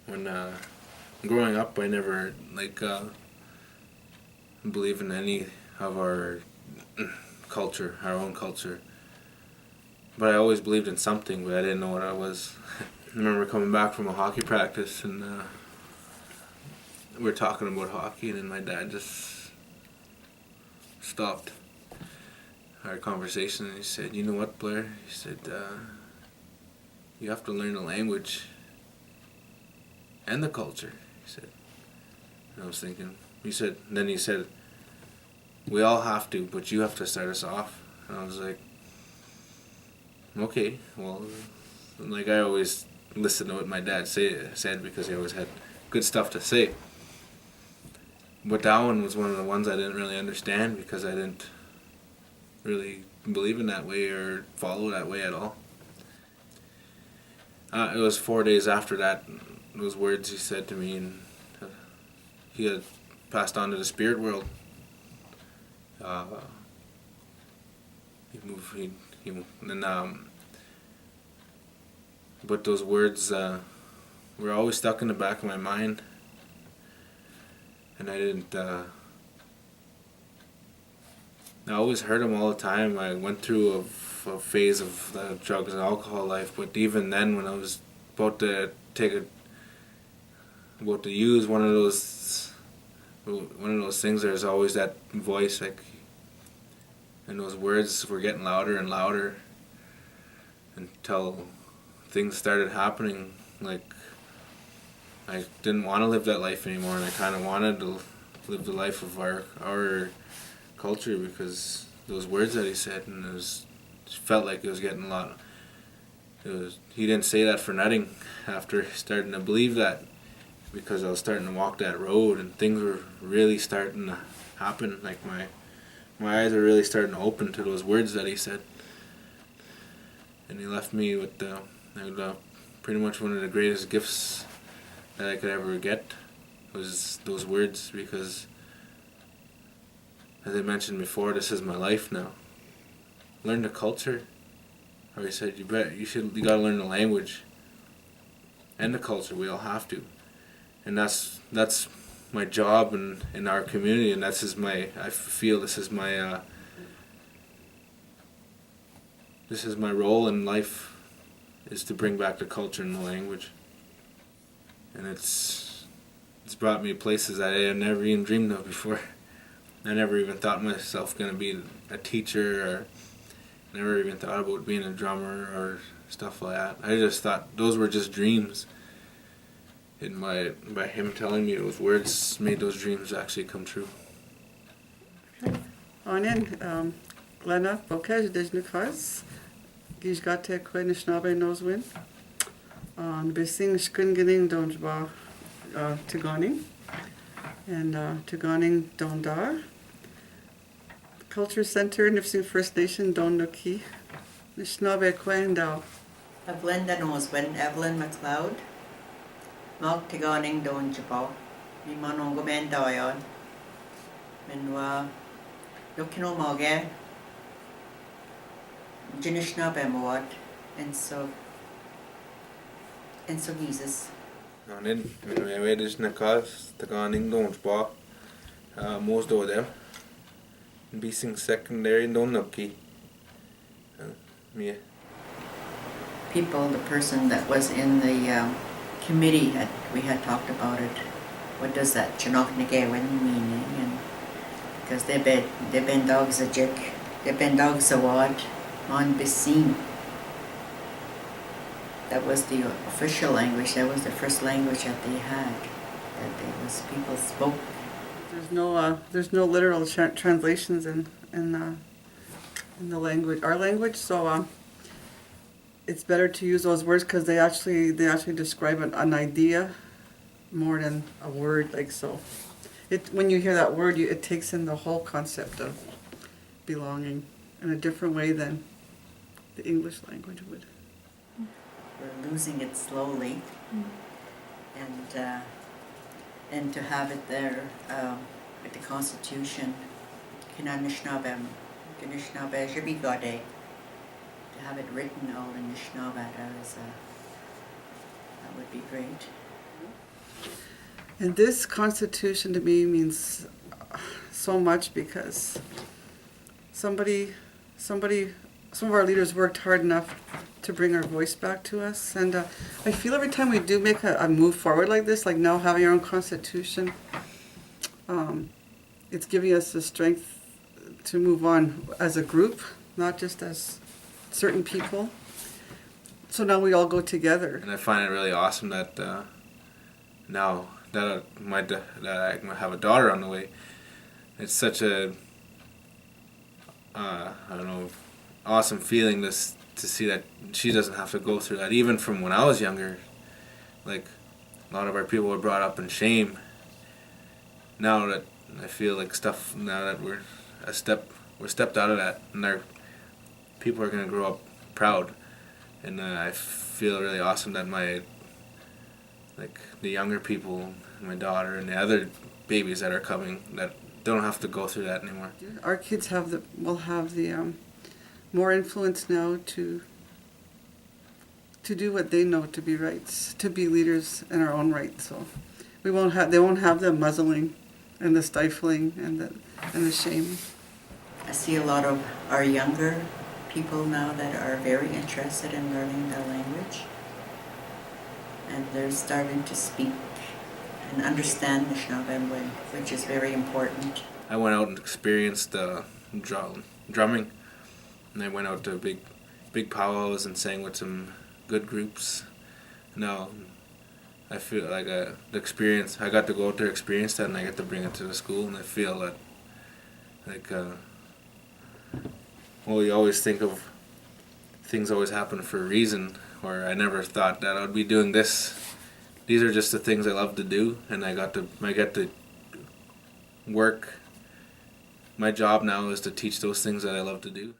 when growing up, I never believe in any of our culture, our own culture. But I always believed in something, but I didn't know what I was. I remember coming back from a hockey practice, and we were talking about hockey, and then my dad just stopped our conversation, and he said, "You know what, Blair?" He said, "You have to learn the language and the culture," he said. And I was thinking, then he said, "We all have to, but you have to start us off." And I was like, okay, well, like I always listened to what my dad said because he always had good stuff to say. But that one was one of the ones I didn't really understand because I didn't really believe in that way or follow that way at all. It was 4 days after that, those words he said to me, and he had passed on to the spirit world. But those words were always stuck in the back of my mind, and I didn't. I always heard them all the time. I went through a phase of the drugs and alcohol life, but even then, when I was about to use one of those things, there's always that voice, and those words were getting louder and louder until things started happening. Like, I didn't want to live that life anymore, and I kind of wanted to live the life of our culture because those words that he said, and it felt like it was getting a lot. He didn't say that for nothing. After starting to believe that, because I was starting to walk that road, and things were really starting to happen. Like my eyes were really starting to open to those words that he said, and he left me with pretty much one of the greatest gifts that I could ever get was those words, because as I mentioned before, this is my life now. Learn the culture, or he said, you gotta learn the language and the culture. We all have to, and that's my job in our community, and I feel this is my role in life, is to bring back the culture and the language. And it's brought me places that I had never even dreamed of before. I never even thought myself going to be a teacher, or never even thought about being a drummer or stuff like that. I just thought those were just dreams. And by him telling me those words made those dreams actually come true. Okay. On in, Glenna Beaucage, Gichi-Naaknigewin, Gichi-Naaknigewin, Nipissing Constitution, Tigoning, and Tigoning Dondar. Culture Center, Nipissing First Nation, Dondoki, Chi-Miigwech. Evelyn McLeod, Mark Tigoning Donjabo, Mimanongomen Doyon, Menwa Yokino Moge, Gichi-Naaknigewin, and so Jesus. Nanin, my way is Nakas, Tigoning Donjabo, most of them. Nipissing secondary Dondoki. People, the person that was in the committee, we had talked about it. What does that Chi-Miigwech meaning? And because they've been dogs a jik, they've been dogs a wad, on Nipissing. That was the official language. That was the first language that they had. People spoke. There's no literal translations in the language, our language. So it's better to use those words because they actually describe an idea more than a word. Like so, when you hear that word, it takes in the whole concept of belonging in a different way than the English language would. We're losing it slowly, and to have it there with the Constitution, Gichi-Naaknigewin, to have it written all in Anishinaabe, that would be great. And this Constitution to me means so much because some of our leaders worked hard enough to bring our voice back to us. And I feel every time we do make a move forward like this, like now having our own Constitution, it's giving us the strength to move on as a group, not just as certain people. So now we all go together. And I find it really awesome that now that I have a daughter on the way, it's such a I don't know, awesome feeling to see that she doesn't have to go through that. Even from when I was younger, like a lot of our people were brought up in shame. Now that I feel like now that we're stepped out of that, and our people are gonna grow up proud, and I feel really awesome that the younger people, my daughter and the other babies that are coming, that don't have to go through that anymore. Our kids will have the more influence now to do what they know to be right, to be leaders in our own right. So they won't have the muzzling and the stifling and the shame. I see a lot of our younger people now that are very interested in learning the language, and they're starting to speak and understand Chi-Miigwech, which is very important. I went out and experienced drumming, and I went out to big powwows and sang with some good groups. Now I feel like the experience, I got to go out there, experience that, and I get to bring it to the school, and I feel that you always think of things always happen for a reason, or I never thought that I would be doing this. These are just the things I love to do, and I get to work. My job now is to teach those things that I love to do.